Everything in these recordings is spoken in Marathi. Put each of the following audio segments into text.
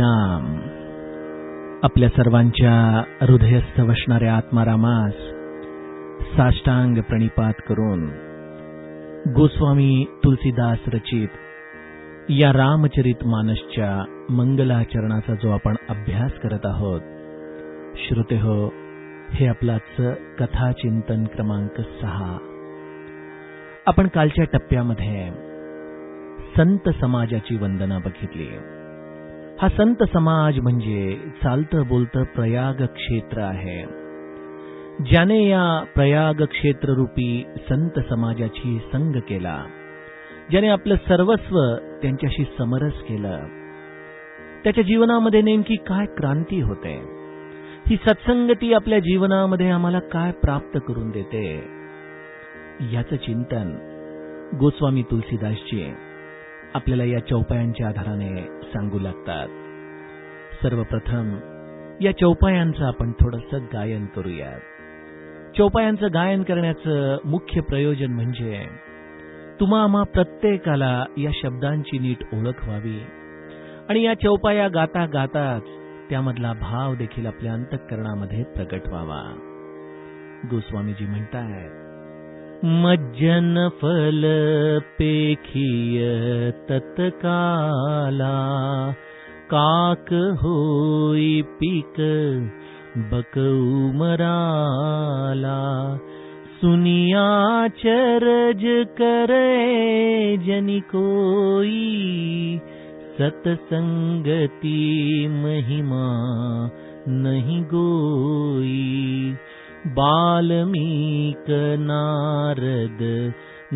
राम. आपल्या सर्वांच्या हृदयस्थ वसणाऱ्या आत्मारामास साष्टांग प्रणिपात करून गोस्वामी तुलसीदास रचित या रामचरित मानसच्या मंगलाचरणाचा जो आपण अभ्यास करत आहोत, श्रोते हो, हे आपलाच कथाचिंतन क्रमांक 6. आपण कालच्या टप्प्यामध्ये संत समाजाची वंदना बघितली. हा संत समाज म्हणजे चालतं बोलतं प्रयाग क्षेत्र आहे. ज्याने या प्रयाग क्षेत्र रूपी संत समाजाची संग केला, ज्याने आपलं सर्वस्व त्यांच्याशी समरस केलं, त्याच्या जीवनामध्ये नेमकी काय क्रांती होते, ही सत्संगती आपल्या जीवनामध्ये आम्हाला काय प्राप्त करून देते, याचं चिंतन गोस्वामी तुलसीदासजी आपल्याला या चौपायांच्या आधाराने सांगू लागतात. सर्वप्रथम या चौपायांचं आपण थोडंसं गायन करूयात. चौपायांचं गायन करण्याचं मुख्य प्रयोजन म्हणजे तुम्हा आम्हा प्रत्येकाला या शब्दांची नीट ओळख व्हावी आणि या चौपाया गाता गाताच त्यामधला भाव देखील आपल्या अंतःकरणामध्ये प्रकट व्हावा. गोस्वामीजी म्हणतायत, मज्जन फल पेखिय तत्काला, काक होई पीक बकऊ मराला, सुनिया चरज करे जनि कोई, सतसंगती महिमा नहीं गोई, बाल्मीक नारद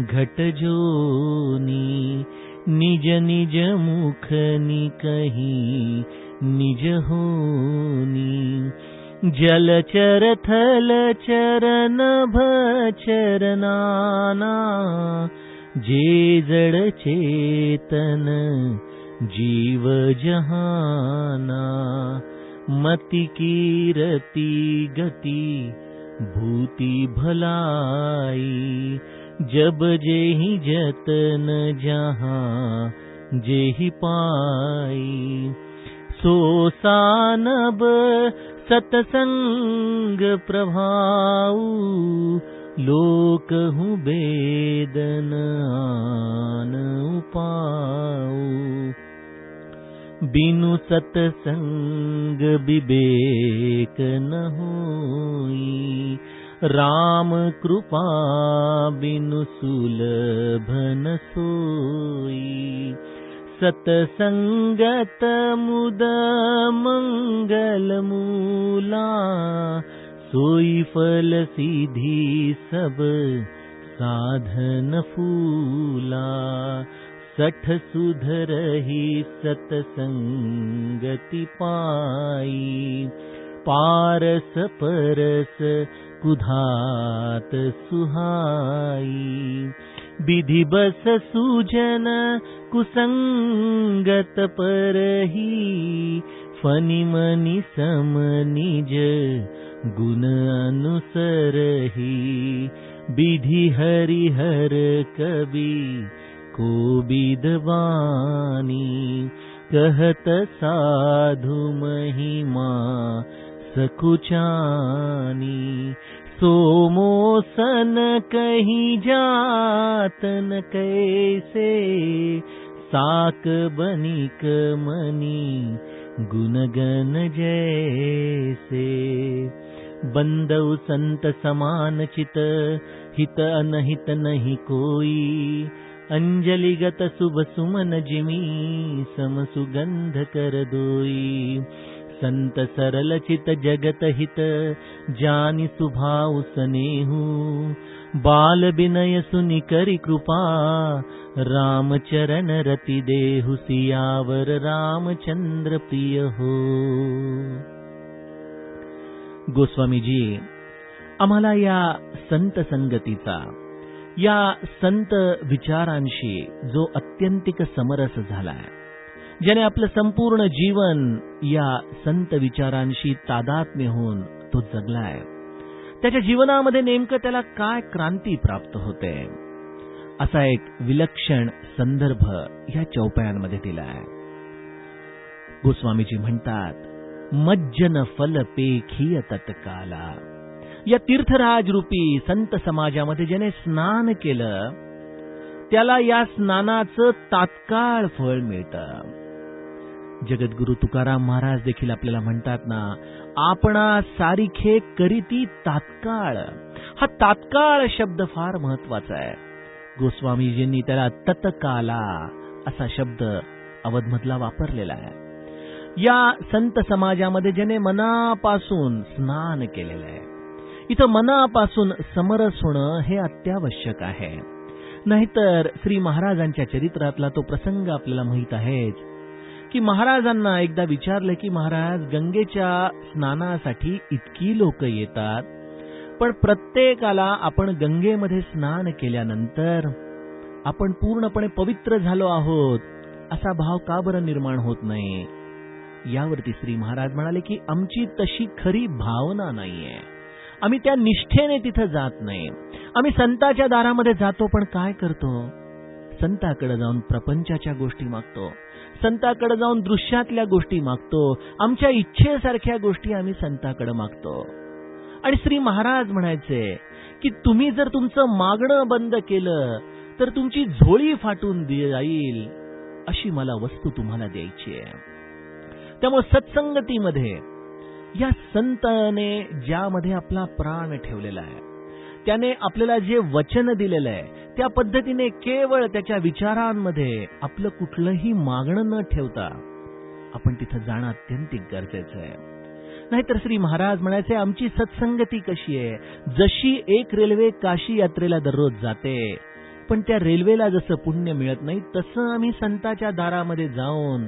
घट जोनी, निज निज मुख निकही निज होनी, जलचर थल चरण भचरनाना, जे जड़ चेतन जीव जहाना, मति कीरति गति भूति भलाई, जब जेहि जतन जहाँ जेहि पाई, सो सानब सतसंग प्रभाऊ, लोक हूँ बेदन आन उपाऊ, बिनु सतसंग विवेक न होई, राम कृपा बिनु सुलभ न सोई, सतसंगत मुद मंगल मूला, सोई फल सीधी सब साधन फूला, सठ सुधरहि सतसंगति पाई, पारस परस कुधात सुहाई, विधि बस सूजन कुसंगत परही, फनि मनि सम निज गुण अनुसरही, विधि हरिहर कवि को विद्वानी, कहत साधु महिमा सकुचानी, सोमोसन कहीं जातन कैसे, साक बनिक मनी गुणगन जैसे, बंदउ संत समान चित, हित अनहित नहीं कोई, अंजलिगत शुभ सुमन जिमी, सम सुगंध कर दोई, संत सरल चित जगत हित, जानि सुभाउ सनेहु, बाल विनय सुनि करि कृपा, राम चरण रति देहु, सियावर रामचंद्र प्रिय हो. गोस्वामीजी आम्हाला या संत संगतीचा, या संत विचारांशी जो अत्यंतिक समरस झालाय, ज्याने आपलं संपूर्ण जीवन या संत विचारांशी तादात्म्य होऊन तो जगलाय, त्याच्या जीवनामध्ये नेमकं त्याला काय क्रांती प्राप्त होते, असा एक विलक्षण संदर्भ या चौपायांमध्ये दिला आहे. गोस्वामीजी म्हणतात, मज्जन फल पेखिय तत्काला. या तीर्थराज रूपी संत समाजामध्ये ज्याने स्नान केलं त्याला या स्नानाचं तात्काळ फळ मिळतं. जगद्गुरु तुकाराम महाराज देखील आपल्याला म्हणतात ना, आपणा सारिखे करीती तात्काळ. हा तात्काळ शब्द फार महत्वाचा आहे. गोस्वामीजींनी त्याला तत्काला असा शब्द अवधमधला वापरलेला आहे. या संत समाजामध्ये ज्याने मनापासून स्नान केलेलं आहे, इथं मनापासून समरस होणं हे अत्यावश्यक आहे. नाहीतर श्री महाराजांच्या चरित्रातला तो प्रसंग आपल्याला माहित आहेच की महाराजांना एकदा विचारलं की महाराज, गंगेच्या स्नानासाठी इतकी लोक येतात, पण प्रत्येकाला आपण गंगेमध्ये स्नान केल्यानंतर आपण पूर्णपणे पवित्र झालो आहोत असा भाव का बरं निर्माण होत नाही? यावरती श्री महाराज म्हणाले की आमची तशी खरी भावना नाहीये, आम्ही त्या निष्ठेने तिथं जात नाही. आम्ही संताच्या दारामध्ये जातो, पण काय करतो? संताकडे जाऊन प्रपंचाच्या गोष्टी मागतो, संताकडे जाऊन दृश्यातल्या गोष्टी मागतो, आमच्या इच्छेसारख्या गोष्टी आम्ही संताकडे मागतो. आणि श्री महाराज म्हणायचे की तुम्ही जर तुमचं मागणं बंद केलं तर तुमची झोळी फाटून जाईल, अशी मला वस्तू तुम्हाला द्यायची आहे. त्यामुळे सत्संगतीमध्ये या संताने ज्यामध्ये आपला प्राण ठेवलेला आहे, त्याने आपल्याला जे वचन दिलेलं आहे त्या पद्धतीने केवळ त्याच्या विचारांमध्ये आपलं कुठलंही मागणं न ठेवता आपण तिथं जाणं अत्यंतिक गरजेचं आहे. नाहीतर श्री महाराज म्हणायचे, आमची सत्संगती कशी आहे? जशी एक रेल्वे काशी यात्रेला दररोज जाते, पण त्या रेल्वेला जसं पुण्य मिळत नाही तसं आम्ही संताच्या दारामध्ये जाऊन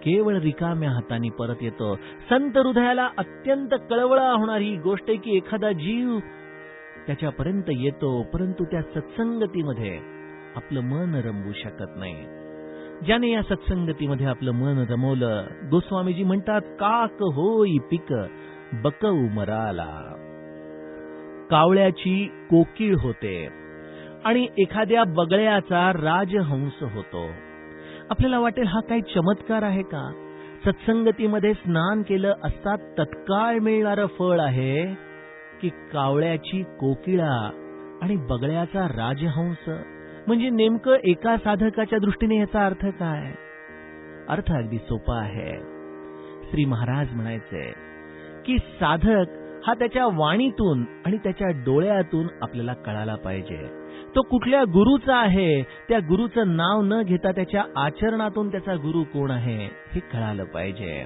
केवळ रिकाम्या हाताने परत येतो. संत हृदयाला अत्यंत कळवळा होणारी गोष्ट आहे की एखादा जीव त्याच्यापर्यंत येतो, परंतु त्या सत्संगतीमध्ये आपलं मन रमवू शकत नाही. ज्याने या सत्संगतीमध्ये आपलं मन रमवलं, गोस्वामीजी म्हणतात, काक होई पिक बक उमराला. कावळ्याची कोकिळ होते आणि एखाद्या बगळ्याचा राजहंस होतो. आपल्याला वाटेल हा काही चमत्कार आहे का? सत्संगतीमध्ये स्नान केलं असता तत्काळ मिळणारं फळ आहे की कावळ्याची कोकिळा आणि बगळ्याचा राजहंस? म्हणजे नेमकं एका साधकाच्या दृष्टीने याचा अर्थ काय? अर्थ अगदी सोपा आहे. श्री महाराज म्हणायचे की साधक हा त्याच्या वाणीतून आणि त्याच्या डोळ्यातून आपल्याला कळाला पाहिजे. तो कुठल्या गुरुचा आहे, त्या गुरुचं नाव न घेता त्याच्या आचरणातून त्याचा गुरु कोण आहे हे कळालं पाहिजे.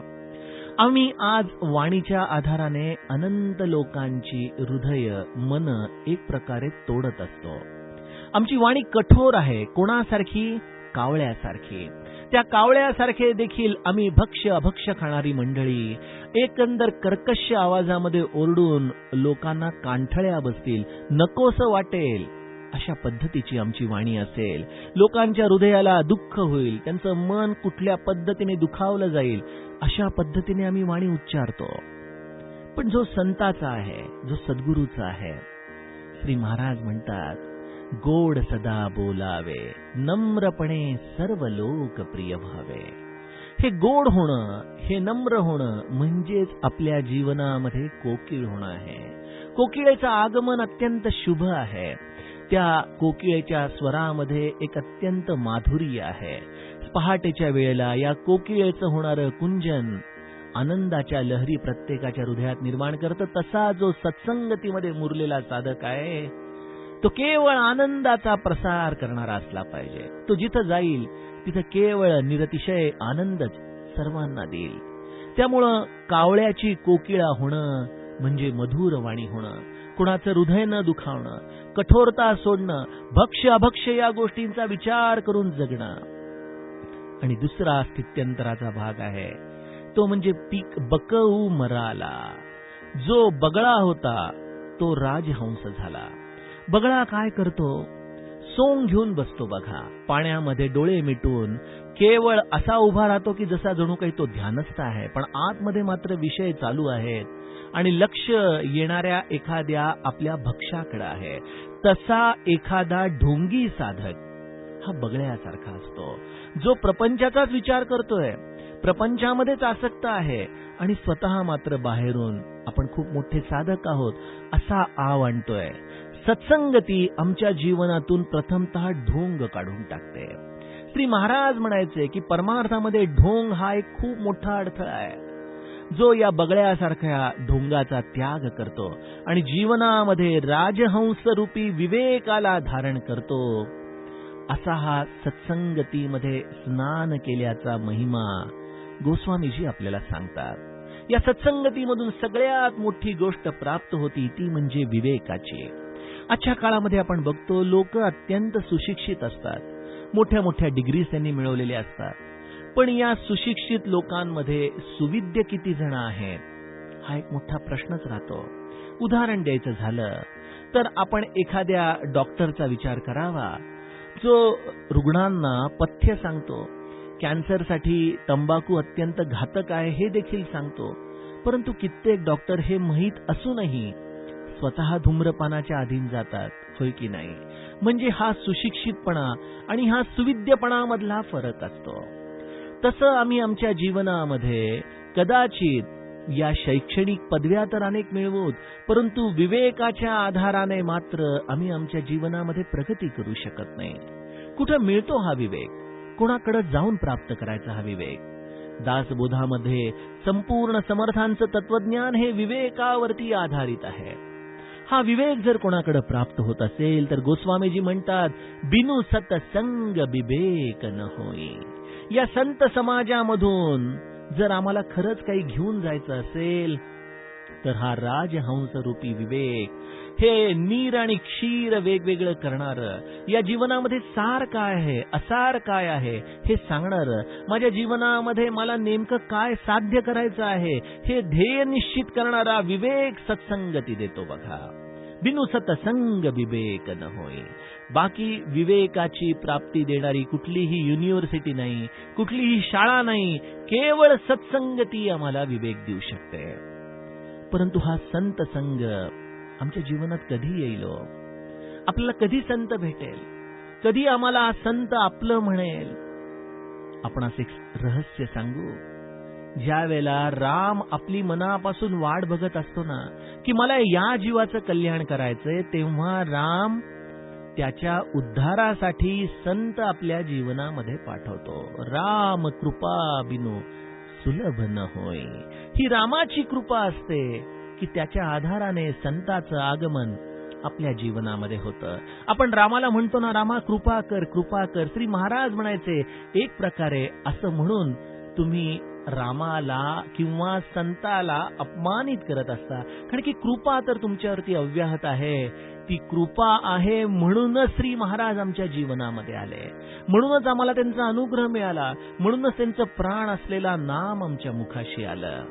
आम्ही आज वाणीच्या आधाराने अनंत लोकांची हृदय मन एक प्रकारे तोडत असतो. आमची वाणी कठोर आहे. कोणासारखी? कावळ्यासारखी. त्या कावळ्यासारखे देखील आम्ही भक्ष्य अभक्ष्य खाणारी मंडळी एकंदर कर्कश आवाजामध्ये ओरडून लोकांना कांठळ्या बसतील, नकोसं वाटेल अशा पद्धतीची आमची वाणी असेल. लोकांच्या हृदयाला दुःख होईल, त्यांचं मन कुठल्या पद्धतीने दुखावलं जाईल अशा पद्धतीने आम्ही वाणी उच्चारतो. पण जो संताचा आहे, जो सद्गुरूचा आहे, श्री महाराज म्हणतात, गोड सदा बोलावे, नम्रपणे सर्व लोक प्रिय व्हावे. हे गोड होणं, हे नम्र होणं म्हणजेच आपल्या जीवनामध्ये कोकिळ होणं आहे. कोकिळेचं आगमन अत्यंत शुभ आहे. त्या कोकिळेच्या स्वरामध्ये एक अत्यंत माधुर्य आहे. पहाटेच्या वेळेला या कोकिळेचं होणारं कुंजन आनंदाच्या लहरी प्रत्येकाच्या हृदयात निर्माण करतं. तसा जो सत्संगतीमध्ये मुरलेला साधक आहे तो केवळ आनंदाचा प्रसार करणारा असला पाहिजे. तो जिथं जाईल तिथं केवळ निरतिशय आनंदच सर्वांना देईल. त्यामुळं कावळ्याची कोकिळा होणं म्हणजे मधुर वाणी होणं, कुणाचं हृदय न दुखावणं, कठोरता सोडणं, भक्ष्य अभक्ष्य या गोष्टींचा विचार करून जगणं. आणि दुसरा स्थित्यंतराचा भाग आहे तो म्हणजे पीक बकऊ मराला. जो बगळा होता तो राजहंस झाला. बगळा काय करतो? सोंग घेऊन बसतो बघा, पाण्यामध्ये डोळे मिटून केवळ असा उभा राहतो की जसा जणू काही तो ध्यानस्थ आहे, पण आतमध्ये मात्र विषय चालू आहेत आणि लक्ष येणाऱ्या एखाद्या आपल्या भक्ष्याकडे आहे. तसा एखादा ढोंगी साधक हा बगळ्यासारखा असतो, जो प्रपंचाचाच विचार करतोय, प्रपंचामध्येच आसक्त आहे आणि स्वतः मात्र बाहेरून आपण खूप मोठे साधक आहोत असा आव आणतोय. सत्संगती आमच्या जीवनातून प्रथमतः ढोंग काढून टाकते. श्री महाराज म्हणायचे की परमार्थामध्ये ढोंग हा एक खूप मोठा अडथळा आहे. जो या बगळ्यासारख्या ढोंगाचा त्याग करतो आणि जीवनामध्ये राजहंस रूपी विवेकाला धारण करतो, असा हा सत्संगतीमध्ये स्नान केल्याचा महिमा गोस्वामीजी आपल्याला सांगतात. या सत्संगतीमधून सगळ्यात मोठी गोष्ट प्राप्त होती ती म्हणजे विवेकाची. आजच्या काळामध्ये आपण बघतो लोक अत्यंत सुशिक्षित असतात, मोठ्या मोठ्या डिग्रीज त्यांनी मिळवलेल्या असतात, पण या सुशिक्षित लोकांमध्ये सुविद्य किती जण आहेत हा एक मोठा प्रश्नच राहतो. उदाहरण द्यायचं झालं तर आपण एखाद्या डॉक्टरचा विचार करावा जो रुग्णांना पथ्य सांगतो, कॅन्सरसाठी तंबाखू अत्यंत घातक आहे हे देखील सांगतो, परंतु कित्येक डॉक्टर हे माहीत असूनही स्वतः धूम्रपानाच्या अधीन जातात, होय की नाही? म्हणजे हा सुशिक्षितपणा आणि हा सुविद्यपणामधला फरक असतो. तसं आम्ही आमच्या जीवनामध्ये कदाचित या शैक्षणिक पदव्या तर अनेक मिळवूत, परंतु विवेकाच्या आधाराने मात्र आम्ही आमच्या जीवनामध्ये प्रगती करू शकत नाही. कुठं मिळतो हा विवेक? कोणाकडे जाऊन प्राप्त करायचा हा विवेक? दासबोधामध्ये संपूर्ण समर्थांचं तत्वज्ञान हे विवेकावरती आधारित आहे. हा विवेक जर कोणाकडे प्राप्त होत असेल तर गोस्वामीजी म्हणतात, बिनु सत्संग विवेक न होई. या संत समाजामधून जर आम्हाला खरंच काही घेऊन जायचं असेल तर हा राजहंस रूपी विवेक, हे नीर आणि क्षीर वेगवेगळं करणारं, या जीवनामध्ये सार काय आहे, असार काय आहे हे सांगणारं, माझ्या जीवनामध्ये मला नेमकं काय साध्य करायचं आहे हे ध्येय निश्चित करणारा विवेक सत्संगती देतो. बघा, बिनु सत्संग विवेक न होय. बाकी विवेकाची प्राप्ती देणारी कुठलीही युनिव्हर्सिटी नाही, कुठलीही शाळा नाही, केवळ सत्संगती आम्हाला विवेक देऊ शकते. परंतु हा संत संग आमच्या जीवनात कधी येईल? आपल्याला कधी संत भेटेल? कधी आम्हाला हा संत आपलं म्हणेल? आपण असं एक रहस्य सांगू. ज्या वेळेला राम आपली मनापासून वाट बघत असतो ना की मला या जीवाचं कल्याण करायचंय, तेव्हा राम त्याच्या उद्धारासाठी संत आपल्या जीवनामध्ये पाठवतो. राम कृपा बिनु सुलभ न होय. ही रामाची कृपा असते की त्याच्या आधाराने संताचं आगमन आपल्या जीवनामध्ये होतं. आपण रामाला म्हणतो ना, रामा कृपा कर, कृपा कर. श्री महाराज म्हणायचे, एक प्रकारे असं म्हणून तुम्ही रामाला किंवा संताला अपमानित करत असता, कारण की कृपा तर तुमच्यावरती अव्याहत आहे. ती कृपा आहे म्हणूनच श्री महाराज आमच्या जीवनामध्ये आले, म्हणूनच आम्हाला त्यांचा अनुग्रह मिळाला, म्हणूनच त्यांचं प्राण असलेला नाम आमच्या मुखाशी आलं.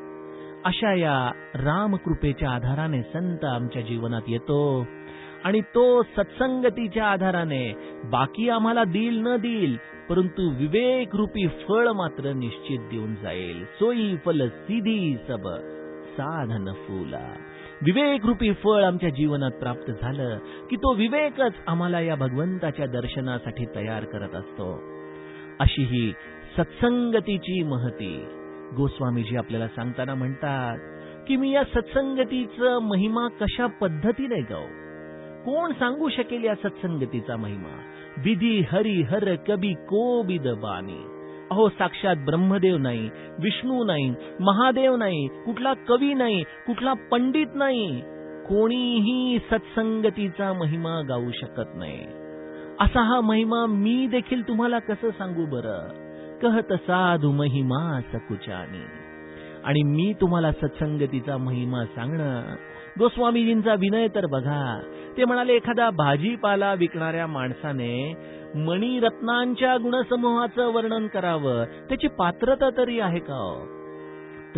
अशा या रामकृपेच्या आधाराने संत आमच्या जीवनात येतो आणि तो सत्संगतीच्या आधाराने बाकी आम्हाला देईल न देईल, परंतु विवेक रूपी फळ मात्र निश्चित देऊन जाईल. सोई फल सीधी सब साधन फुला. विवेक रूपी फळ आमच्या जीवनात प्राप्त झालं की तो विवेकच आम्हाला या भगवंताच्या दर्शनासाठी तयार करत असतो. अशी ही सत्संगतीची महती गोस्वामीजी आपल्याला सांगताना म्हणतात की मी या सत्संगतीचं महिमा कशा पद्धतीने गाऊ? कोण सांगू शकेल या सत्संगतीचा महिमा? विधी हरी हर कबी को बिद बानी. अहो, साक्षात ब्रह्मदेव नाही, विष्णू नाही, महादेव नाही, कुठला कवी नाही, कुठला पंडित नाही, कोणीही सत्संगतीचा महिमा गाऊ शकत नाही. असा हा महिमा मी देखील तुम्हाला कसं सांगू बरं? कहत साधू महिमा सकुचानी. आणि मी तुम्हाला सत्संगतीचा महिमा सांगणं, गोस्वामीजींचा विनय तर बघा. ते म्हणाले, एखादा भाजीपाला विकणाऱ्या माणसाने मणिरत्नांच्या गुणसमूहाचं वर्णन करावं, त्याची पात्रता तरी आहे का?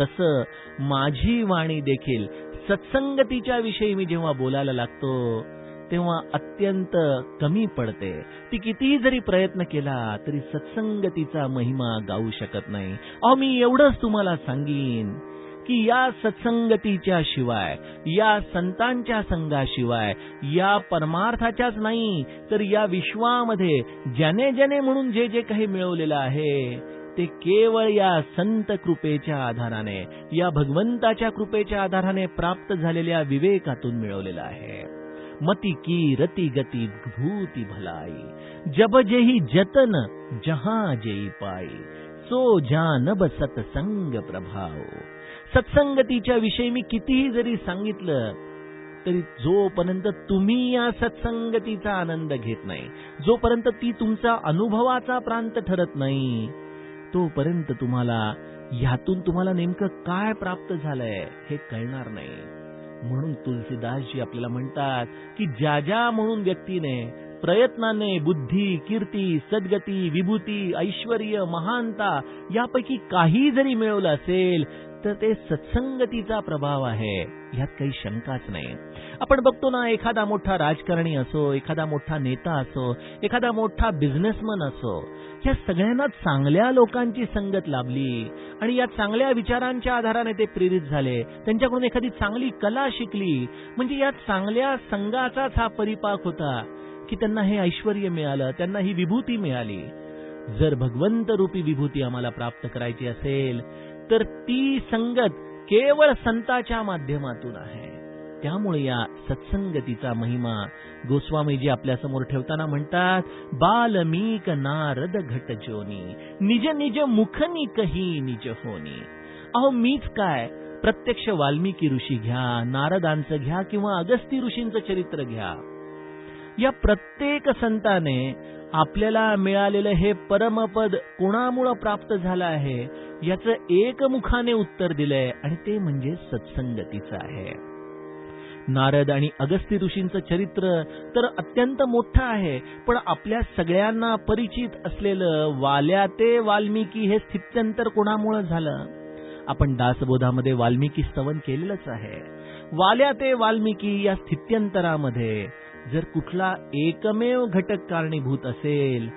तसं माझी वाणी देखील सत्संगतीच्या विषयी मी जेव्हा बोलायला लागतो तेव्हा अत्यंत कमी पडते. ती कितीही जरी प्रयत्न केला तरी सत्संगतीचा महिमा गाऊ शकत नाही. अहो, मी एवढंच तुम्हाला सांगीन की या सत्संगतीच्या शिवाय, या संतांच्या संघाशिवाय, या परमार्थाच्याच नाही तर या विश्वामध्ये ज्याने ज्याने म्हणून जे जे काही मिळवलेलं आहे ते केवळ या संत कृपेच्या आधाराने, या भगवंताच्या कृपेच्या आधाराने प्राप्त झालेल्या विवेकातून मिळवलेलं आहे. मती की रती गती भूती भलाई, जब जेही जतन जहां जेई पाई, सो जानब सत्संग प्रभाव. सत्संगतीच्या विषयी मी कितीही जरी सांगितलं तरी जोपर्यंत तुम्ही या सत्संगतीचा आनंद घेत नाही, जोपर्यंत ती तुमचा अनुभवाचा प्रांत ठरत नाही, तोपर्यंत ह्यातून तुम्हाला नेमकं काय प्राप्त झालंय हे कळणार नाही. म्हणून तुलसीदासजी आपल्याला म्हणतात की ज्या म्हणून व्यक्तीने प्रयत्नाने बुद्धी, कीर्ती, सद्गती, विभूती, ऐश्वर्य, महानता यापैकी काही जरी मिळवलं असेल तर ते सत्संगतीचा प्रभाव आहे, यात काही शंकाच नाही. आपण बघतो ना, एखादा मोठा राजकारणी असो, एखादा मोठा नेता असो, एखादा मोठा बिझनेसमन असो, या सगळ्यांना चांगल्या लोकांची संगत लाभली आणि या चांगल्या विचारांच्या आधाराने ते प्रेरित झाले, त्यांच्याकडून एखादी चांगली कला शिकली, म्हणजे या चांगल्या संघाचाच हा परिपाक होता की त्यांना हे ऐश्वर्य मिळालं, त्यांना ही विभूती मिळाली. जर भगवंत रूपी विभूती आम्हाला प्राप्त करायची असेल तर ती संगत केवळ संताच्या माध्यमातून आहे. त्यामुळे या सत्संगतीचा महिमा गोस्वामीजी आपल्या समोर ठेवताना म्हणतात, बाल्मीक नारद घट जोनी, निज निज मुखनी कही निज होनी. अहो मीच काय, प्रत्यक्ष वाल्मिकी ऋषी घ्या, नारदांचं घ्या किंवा अगस्ती ऋषींचं चरित्र घ्या, या प्रत्येक संताने आपल्याला मिळालेलं हे परमपद कोणामुळे प्राप्त झालं आहे याचं एकमुखाने उत्तर दिलंय आणि ते म्हणजे सत्संगतीचं आहे. नारद आणि अगस्ती ऋषींचं चरित्र तर अत्यंत मोठं आहे, पण आपल्या सगळ्यांना परिचित असलेलं वाल्या ते वाल्मिकी हे स्थित्यंतर कोणामुळे झालं? आपण दासबोधामध्ये वाल्मिकी स्तवन केलेलंच आहे. वाल्या ते वाल्मिकी या स्थित्यंतरामध्ये जर कुठला एकमेव घटक कारणीभूत असेल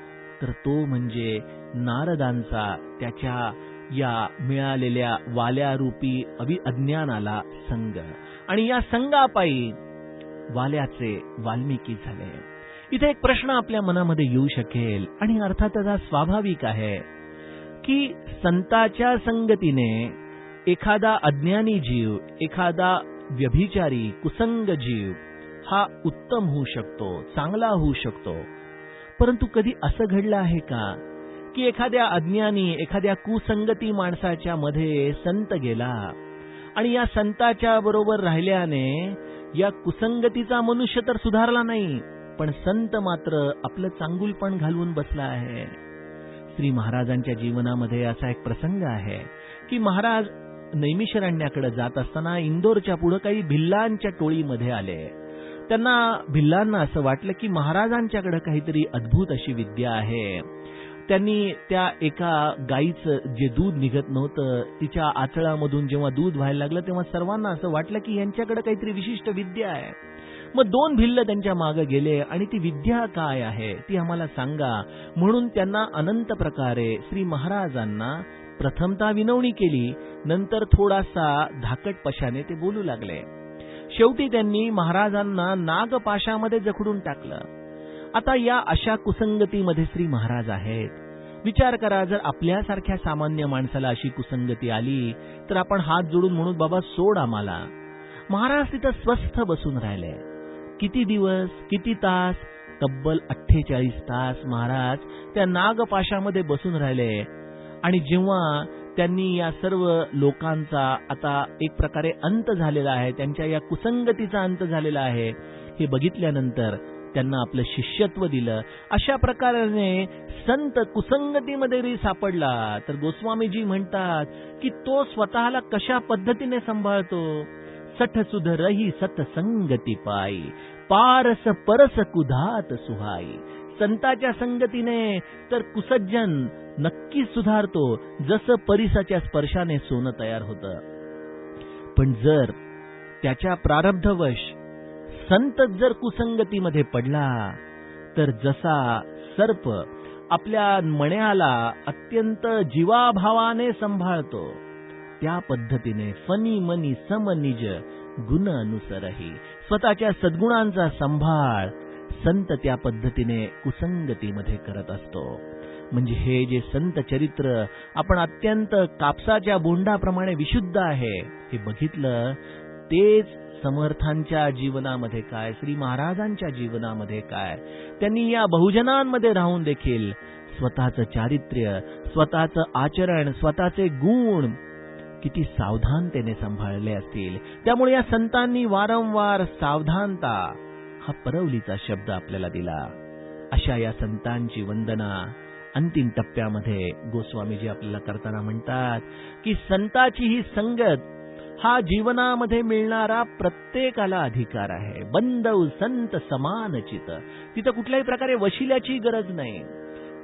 तर तो म्हणजे नारदांचा त्याच्या या मिळालेल्या वाल्यारूपी अज्ञानाला संग, आणि या संगापायी वाल्याचे वाल्मिकी झाले. इथे एक प्रश्न आपल्या मनामध्ये येऊ शकेल आणि अर्थातच हा स्वाभाविक आहे की संताच्या संगतीने एखादा अज्ञानी जीव, एखादा व्यभिचारी कुसंग जीव हा उत्तम होऊ शकतो, चांगला होऊ शकतो. परंतु कधी असं घडलं आहे का की एखाद्या अज्ञानी, एखाद्या कुसंगती माणसाच्या मध्ये संत गेला आणि या संताच्या बरोबर राहिल्याने या कुसंगतीचा मनुष्य तर सुधारला नाही, पण संत मात्र आपलं चांगुलपण घालवून बसला आहे. श्री महाराजांच्या जीवनामध्ये असा एक प्रसंग आहे की महाराज नैमिषारण्याकडे जात असताना इंदोरच्या पुढे काही भिल्लांच्या टोळीमध्ये आले. भिल्लांना असं वाटलं की महाराजांच्याकडे काहीतरी अद्भुत अशी विद्या आहे. त्यांनी त्या एका गाईचं जे दूध निघत नव्हतं, तिच्या आचळामधून जेव्हा दूध व्हायला लागलं तेव्हा सर्वांना असं वाटलं की यांच्याकडे काहीतरी विशिष्ट विद्या आहे. मग 2 भिल्ल त्यांच्या मागे गेले आणि ती विद्या काय आहे ती आम्हाला सांगा म्हणून त्यांना अनंत प्रकारे श्री महाराजांना प्रथमतः विनवणी केली, नंतर थोडासा धाकटपशाने ते बोलू लागले. शेवटी त्यांनी महाराजांना नागपाशामध्ये जखडून टाकलं. आता या अशा कुसंगतीमध्ये श्री महाराज आहेत. विचार करा, जर आपल्यासारख्या सामान्य माणसाला अशी कुसंगती आली तर आपण हात जोडून म्हणू, बाबा सोड आम्हाला. महाराज तिथं स्वस्थ बसून राहिले. किती दिवस, किती तास? तब्बल 48 तास महाराज त्या नागपाशामध्ये बसून राहिले. आणि जेव्हा त्यांनी या सर्व लोकांचा आता एक प्रकारे अंत झालेला आहे, त्यांच्या या कुसंगतीचा अंत झालेला आहे, हे बघितल्यानंतर त्यांना आपलं शिष्यत्व दिलं. अशा प्रकारे संत कुसंगतीमध्ये जरी सापडला तर गोस्वामीजी म्हणतात की तो स्वतःला कशा पद्धतीने सांभाळतो. सठ सुध रही सत्संगती पाई, पारस परस कुधात सुहाई. संताच्या संगतीने तर कुसज्जन नक्कीच सुधारतो, जसं परिसाच्या स्पर्शाने सोनं तयार होतं. पण जर त्याच्या प्रारब्धवश संत जर कुसंगतीमध्ये पडला तर जसा सर्प आपल्या मण्याला अत्यंत जीवाभावाने सांभाळतो त्या पद्धतीने फनी मनी सम निज गुण अनुसरही, स्वतःच्या सद्गुणांचा सांभाळ संत त्या पद्धतीने कुसंगतीमध्ये करत असतो. म्हणजे हे जे संत चरित्र आपण अत्यंत कापसाच्या बोंडाप्रमाणे विशुद्ध आहे हे बघितलं, तेच समर्थांच्या जीवनामध्ये काय, श्री महाराजांच्या जीवनामध्ये काय, त्यांनी या बहुजनांमध्ये राहून देखील स्वतःचं चारित्र्य, स्वतःचं आचरण, स्वतःचे गुण किती सावधानतेने सांभाळले असतील. त्यामुळे या संतांनी वारंवार सावधानता हा परवलीचा शब्द आपल्याला दिला. अशा या संतांची वंदना अंतिम टप्प्यामध्ये गोस्वामीजी आपल्याला करताना म्हणतात की संताची ही संगत हा जीवनामध्ये मिळणारा प्रत्येकाला अधिकार आहे. बंधू संत समान चित, तिथं कुठल्याही प्रकारे वशिल्याची गरज नाही.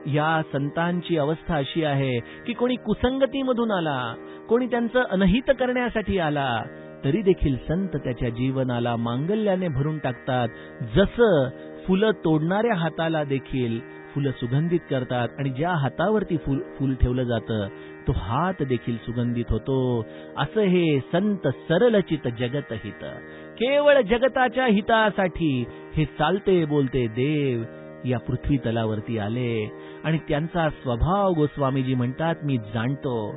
या संतांची अवस्था अशी आहे की कोणी कुसंगतीमधून आला, कोणी त्यांचं अनहित करण्यासाठी आला, तरी देखील संत त्याच्या जीवनाला मांगल्याने भरून टाकतात. जसं फुलं तोडणाऱ्या हाताला देखील फुलं सुगंधित करतात आणि ज्या हातावरती फूल ठेवलं जातं तो हात देखील सुगंधित होतो. असं हे संत सरलचित जगत हित, केवळ जगताच्या हितासाठी हे चालते बोलते देव या पृथ्वी तलावरती आले. आणि त्यांचा स्वभाव गोस्वामीजी म्हणतात मी जाणतो.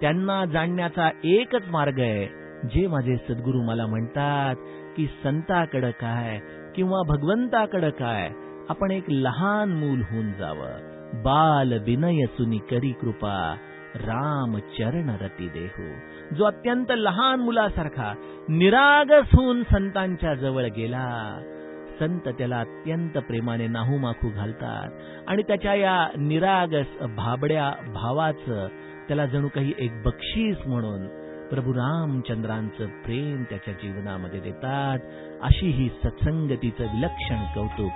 त्यांना जाणण्याचा एकच मार्ग आहे, जे माझे सद्गुरू मला म्हणतात की संताकडं काय किंवा भगवंताकडं काय, आपण एक लहान मूल होऊन जावं. बाल विनय सुनी करी कृपा, राम चरण रती देहू. जो अत्यंत लहान मुलासारखा निरागस होऊन संतांच्या जवळ गेला, संत त्याला अत्यंत प्रेमाने नाहूमाखू घालतात आणि त्याच्या या निरागस भाबड्या भावाचं त्याला जणू काही एक बक्षीस म्हणून प्रभू रामचंद्रांचं प्रेम त्याच्या जीवनामध्ये देतात. अशी ही सत्संगतीचं विलक्षण कौतुक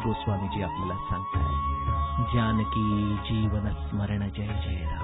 गोस्वामीजी आपल्याला सांगतात. जानकी जीवन स्मरण जय जय राम.